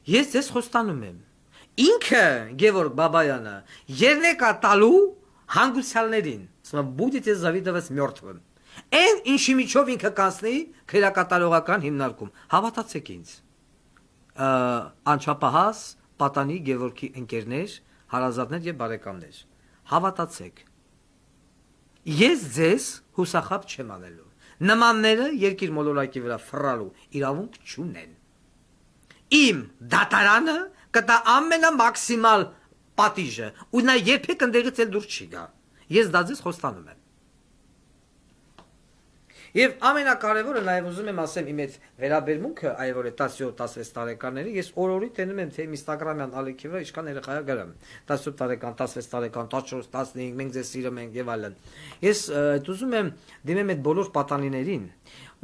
Ես ձեզ խոստանում եմ։ Ինքը Գևորգ Բաբայանը երնեկա տալու հանգուցյալներին, ասում будете завидовать мертвым։ Այն ինչի միջով ինքը կանցնի քրեակատարողական հիմնարկում։ Հավատացեք ինձ։ Անչափահաս պատանի Գևորգի ընկերներ, հարազատներ եւ բարեկամներ։ Հավատացեք։ Ես ձեզ հուսախաբ չեմ անելու։ Նմանները երկիր մոլորակի վրա ֆռալու իրավունք չունեն։ Իմ դատարանը կտա ամենամաքսիմալ պատիժը, ու նա երբեք ընդեղից էլ դուրս չի գա։ Ես դա ձեզ խոստանում եմ։ Եվ ամենակարևորը նաև ուզում եմ ասեմ իմ այդ վերաբերմունքը, այ որ է 17-16 տարեկանների, ես օր-օրի տենում եմ թե իմ Instagram-յան ալիքի վրա ինչքան երեխա գրում։ 17 տարեկան, 16 տարեկան, 14, 15, մենք ձեզ սիրում ենք եւ այլն։ Ես ուզում եմ դիմեմ այդ բոլոր պատանիներին,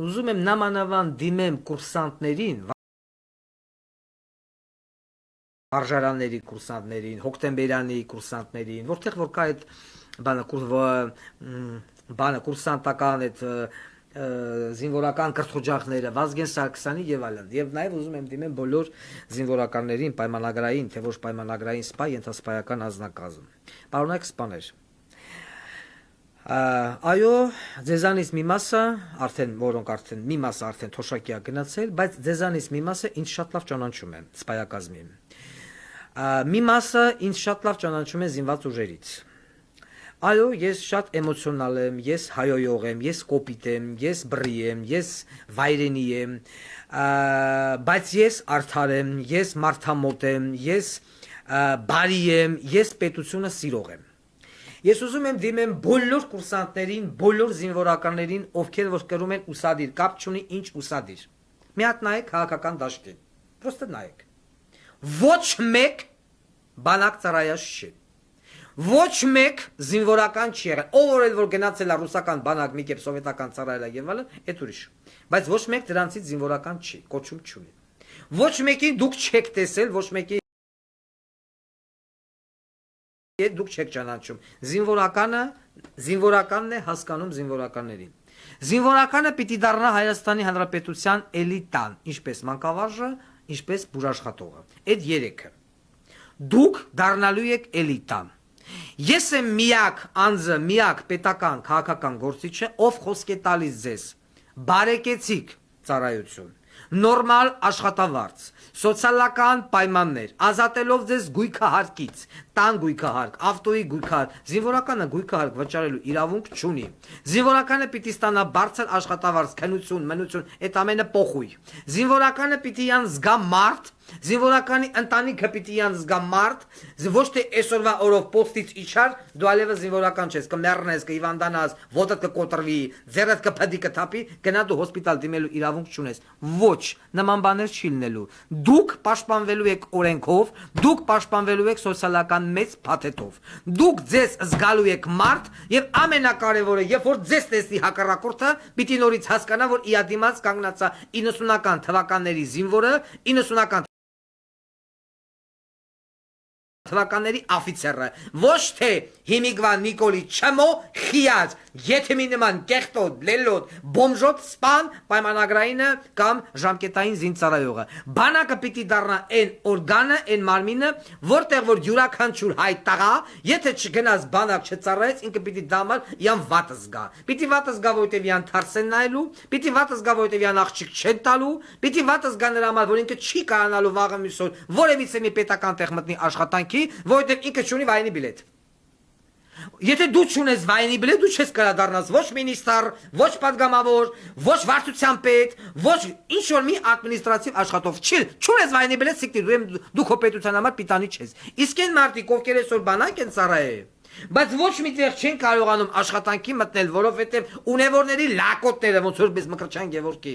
ուզում եմ նամանավան դիմեմ կուրսանտներին, վարժարանների կուրսանտներին, հոկտեմբերյանի կուրսանտներին, որտեղ որ կա այդ բանը կուրսանտական այդ զինվորական կրթօջախները, Վազգեն Սարգսյանի եւ այլն։ Եվ նաեւ ուզում եմ դիմեմ բոլոր զինվորականներին, պայմանագրային, թե ոչ պայմանագրային սպա, ենթասպայական անձնակազմ։ Պարոնայք սպաներ։ Այո, ձեզանից մի մասը արդեն, որոնք արդեն մի մասը արդեն թոշակիա գնացել, բայց ձեզանից մի մասը ինձ շատ լավ ճանաչում է սպայակազմին։ Մի մասը ինձ շատ լավ ճանաչում է զինված ուժերից։ Այո, ես շատ էմոցիոնալ եմ, ես հայոյող եմ, ես կոպիտ եմ, ես բռի եմ, ես վայրենի եմ, բայց ես արդար եմ, ես մարդամոտ եմ, ես բարի եմ, ես պետությունը սիրող եմ։ Ես ուզում եմ դիմեմ բոլոր կուրսանտներին, բոլոր զինվորականներին, ովքեր որ կրում են ուսադիր, կապ չունի ինչ ուսադիր։ Մի հատ նայեք քաղաքական դաշտին։ Պրոստը նայեք։ Ոչ մեկ բանակ ծառայած չի։ Ոչ մեկ զինվորական չի եղել, ով որ գնացել է ռուսական բանակ, մի կերպ սովետական ծառայել է եւ այլն, այդ ուրիշ։ Բայց ոչ մեկ դրանցից զինվորական չի, կոչում չունի։ Ոչ մեկին դուք չեք տեսել, ոչ մեկի դուք չեք ճանաչում։ Զինվորականն է հասկանում զինվորականներին։ Զինվորականը պիտի դառնա Հայաստանի Հանրապետության էլիտան, ինչպես մանկավարժը, ինչպես բուժաշխատողը։ Այդ երեքը։ Դուք դառնալու եք էլիտան։ Ես եմ միակ անձը, միակ պետական քաղաքական գործիչը, ով խոսք է տալիս ձեզ բարեկեցիկ ծառայություն, նորմալ աշխատավարձ, սոցիալական պայմաններ, ազատելով ձեզ գույքահարկից, տան գույքահարկ, ավտոյի գույքահարկ, զինվորականը գույքահարկ վճարելու իրավունք չունի։ Զինվորականը պիտի ստանա բարձր աշխատավարձ, քնություն, մնություն, այդ ամենը փոխուй։ Զինվորականը պիտի յան զգա մարդ, զինվորականի ընտանիքը պիտի յան զգա մարդ, ոչ թե այսօրվա օրով պոստից իջար, դու այլևս զինվորական չես, կմեռնես, կհիվանդանաս, ոտդ կկոտրվի, ձեռդ կփդի կթափի, գնա դու հոսպիտալ դիմելու իրավունք չունես։ Ոչ, նման բաներ չի լինելու։ Դուք պաշտպանվելու եք օրենքով, դուք պաշտպանվելու եք սոցիալական մեծ փաթեթով։ Դուք ձեզ զգալու եք մարդ եւ ամենակարևորը, երբ որ ձեզ տեսնի հակառակորդը, պիտի նորից հասկանա, որ իադիմաց կանգնած է 90-ական թվականների զինվորը, 90-ական թվականների աֆիցերը, ոչ թե հիմիկվա Նիկոլի Չմո խիած, եթե մի նման կեղտոտ, լելոտ, բոմժոտ, սպան, պայմանագրայինը կամ ժամկետային զինծառայողը։ Բանակը պիտի դառնա այն օրգանը, այն մարմինը, որտեղ որ յուրաքանչյուր հայ տղա, եթե չգնաց բանակ չծառայեց, ինքը պիտի դամար յան վատը զգա։ Պիտի վատը զգա, որտեղ յան թարսեն նայելու, պիտի վատը զգա, որտեղ յան աղջիկ չեն տալու, պիտի վատը զգա նրա համար, որ ինքը չի կարողանալու վաղը մյուսօր որևիցե մի պետական տեղ մտնի աշխատանքի, որովհետև ինքը չունի վայնի բիլետ։ Եթե դու չունես վայնի բիլետ, դու չես կարող դառնալ ոչ մինիստր, ոչ падգամավոր, ոչ վարչության պետ, ոչ ինչ որ մի ադմինիստրատիվ աշխատող։ Չունես վայնի բիլետ, սիկտի դու քո պետության համար պիտանի չես։ Իսկ այն մարդիկ, ովքեր այսօր բանակ են ծառայել, բայց ոչ միտեղ չեն կարողանում աշխատանքի մտնել, որովհետև ունևորների լակոտները, ոնց որ պես Մկրտչյան Գևորգի,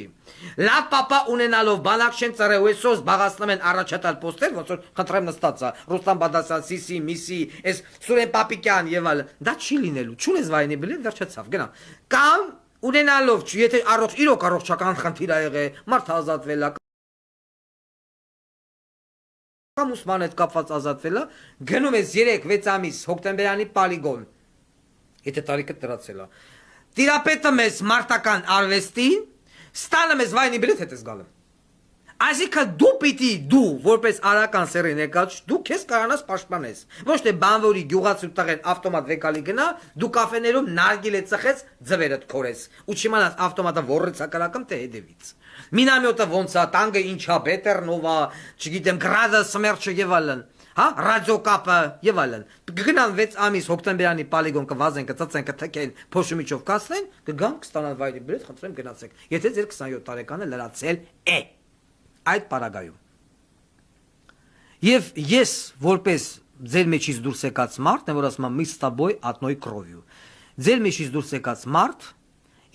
լավ պապա ունենալով բանակ չեն ծառայել, այսօր զբաղացնում են առաջատար պոստեր, ոնց որ խնդրեմ նստած է Ռուստամ Բադասյան, Սիսի, Միսի, այս Սուրեն Պապիկյան եւ այլն։ Դա չի լինելու։ Չունես վայնի բիլետ, վերջացավ, գնա։ Կամ ունենալով, եթե իրոք առողջական խնդիր ա եղել, մարդ ազատվել է, կամ ուսման հետ կապված ազատվելը, գնում ես 3-6 ամիս հոկտեմբերյանի պոլիգոն, եթե տարիքը տրացել է, տիրապետում ես մարտական արվեստին, ստանում ես վայնի բիլետ հետ ես գալու։ Այսինքն դու պիտի դու որպես արական սերի ներկայաց դու քեզ կարանաս պաշտպանես ոչ թե բանվորի գյուղացու տղեն ավտոմատ վեկալի գնա դու կաֆեներում նարգիլե ծխես ձվերդ քորես ու չիմանաս ավտոմատը որից ակարակամ թե հետևից մինամյոտը ոնց է տանգը ինչա բետերնովա չգիտեմ գրադը սմերչը եւ այլն հա ռադիոկապը եւ այլն գնան 6 ամիս հոկտեմբերանի պոլիգոն կվազեն կծծեն կթքեն փոշումիչով կասնեն կգան կստանան վայրի բրեդ խնդրեմ գնացեք եթե ձեր 27 տարեկանը լրացել է այդ պարագայում եւ ես որպես ձեր մեջից դուրս եկած մարդ եմ որ ասում եմ միստաբոյ ատնոյ կրովյու ձեր մեջից դուրս եկած մարդ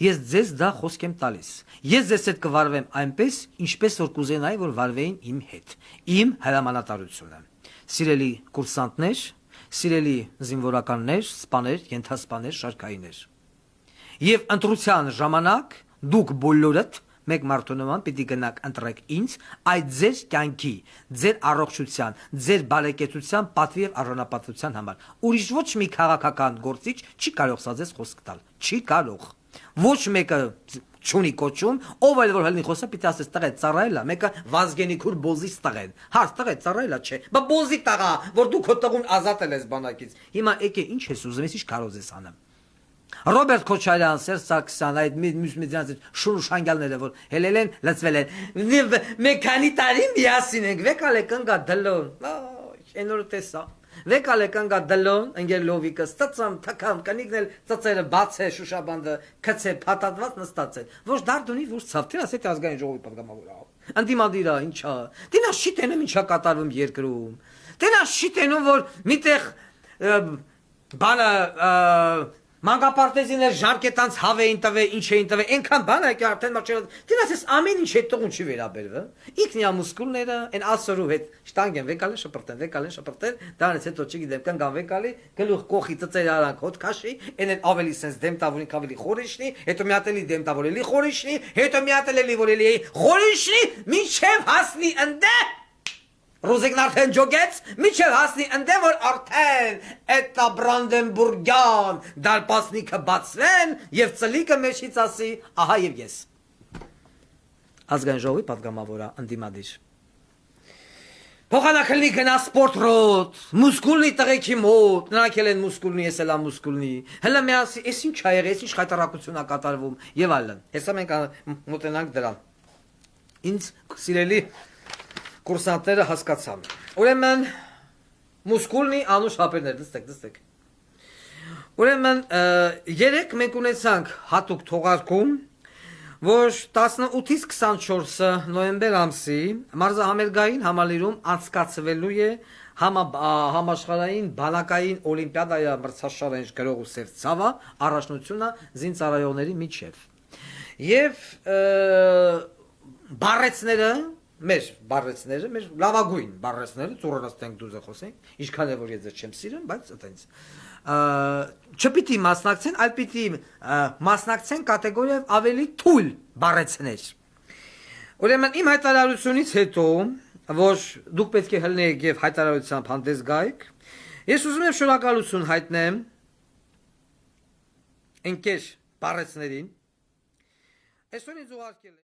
ես ձեզ դա խոսք եմ տալիս ես ձեզ հետ կվարվեմ այնպես ինչպես որ կուզենայի որ վարվեին իմ հետ իմ հրամանատարությունը սիրելի կուրսանտներ սիրելի զինվորականներ սպաներ ենթասպաներ շարքայիններ եւ ընտրության ժամանակ դուք բոլորդ մեկ մարդու նման պիտի գնաք ընտրեք ինձ այդ ձեր կյանքի ձեր առողջության ձեր բարեկեցության պատվի եւ արժանապատվության համար ուրիշ ոչ մի քաղաքական գործիչ չի կարող սա ձեզ խոսք տալ չի կարող ոչ մեկը չունի կոչում ով էլ որ հելնի խոսա պիտի ասես տղա ծառայելա մեկը վազգենի քուր բոզից տղեն հարց տղա ծառայելա չէ բա բոզի տղա որ դու քո տղուն ազատել ես բանակից հիմա եկե ինչ ես ուզում ես ինչ կարող ես անեմ Ռոբերտ Քոչարյան, Սերժ Սարգսյան, այդ մյուս շուրշանգալները որ հելել են, լծվել են։ Մեքանի տարի միասին ենք, վեկալ եք ընկա դլոն։ Այնօր տեսա։ Վեկալ եք ընկա դլոն, ընկեր լովիկը, ստծամ, թքամ, կնիկնել ծծերը բաց է շուշաբանդը, քցե փաթաթված նստած է։ Ոչ դարդունի, ոչ ցավ, դե ասեք ազգային ժողովի պատգամավորը։ Անդիմադիրա ինչա։ Դենա շի տենում ինչա կատարվում երկրում։ Դենա շի տենում որ միտեղ բանը Մանկապարտեզիներ ժարկետանց հավեին տվե, ինչ էին տվե, այնքան բան է, արդեն մաչել, դինասես ամեն ինչ հետ տողուն չի վերաբերվը, իքնյա մուսկուլները, են ասորու հետ, շտանգ են վեկալեն շպրտեն, դրանից հետո չգիտեմ, կնգան վեկալի, գլուխ կողի ծծեր արանք հոտ քաշի, են ավելի սենց դեմտավորին ավելի խորիշնի, հետո միատելի դեմտավորելի խորիշնի, հետո միատելի որելի խորիշնի, մինչև հասնի ընդե Ռոզիկն արդեն ջոգեց, միջև հասնի ընդե որ արդեն էտա Բրանդենբուրգյան դարպասնիքը բացվեն և ծլիկը մեջից ասի, ահա և ես։ Ազգային ժողովի պատգամավորը ընդդիմադիր։ Փոխանակլնի գնա սպորտրոտ, մուսկուլնի տղեքի մոտ, նրանք էլ են մուսկուլնի, ես էլ եմ մուսկուլնի, հելը մի ասի, ես ինչ ա եղել, ես ինչ խայտարակություն ա կատարվում և այլն։ Հեսա մենք մոտենանք դրան։ Ինձ սիրելի կուրսանտները հասկացան։ Ուրեմն մուսկուլնի անուշ հապերներ, դստեք։ Ուրեմն երեք մենք ունեցանք հատուկ թողարկում, որ 18-ից 24 նոյեմբեր ամսի մարզահամերգային համալիրում անցկացվելու է համաշխարհային բանակային օլիմպիադայի մրցաշարային գրող ու սև ցավը առաջնությունը զինծառայողների միջև։ Եվ բարեցները մեր բարեցները, մեր լավագույն բարեցները, ծուրոնած տենք դուզը խոսենք, ինչքան է որ ես չեմ սիրում, բայց այտենց չպիտի մասնակցեն, այլ պիտի մասնակցեն կատեգորիայով ավելի թույլ բարեցներ։ Ուրեմն իմ հայտարարությունից հետո, որ դուք պետք է հլնեք եւ հայտարարությամբ հանդես գայք, ես ուզում եմ շնորհակալություն հայտնեմ ընկեր բարեցներին։ Այսօր ինձ ուղարկել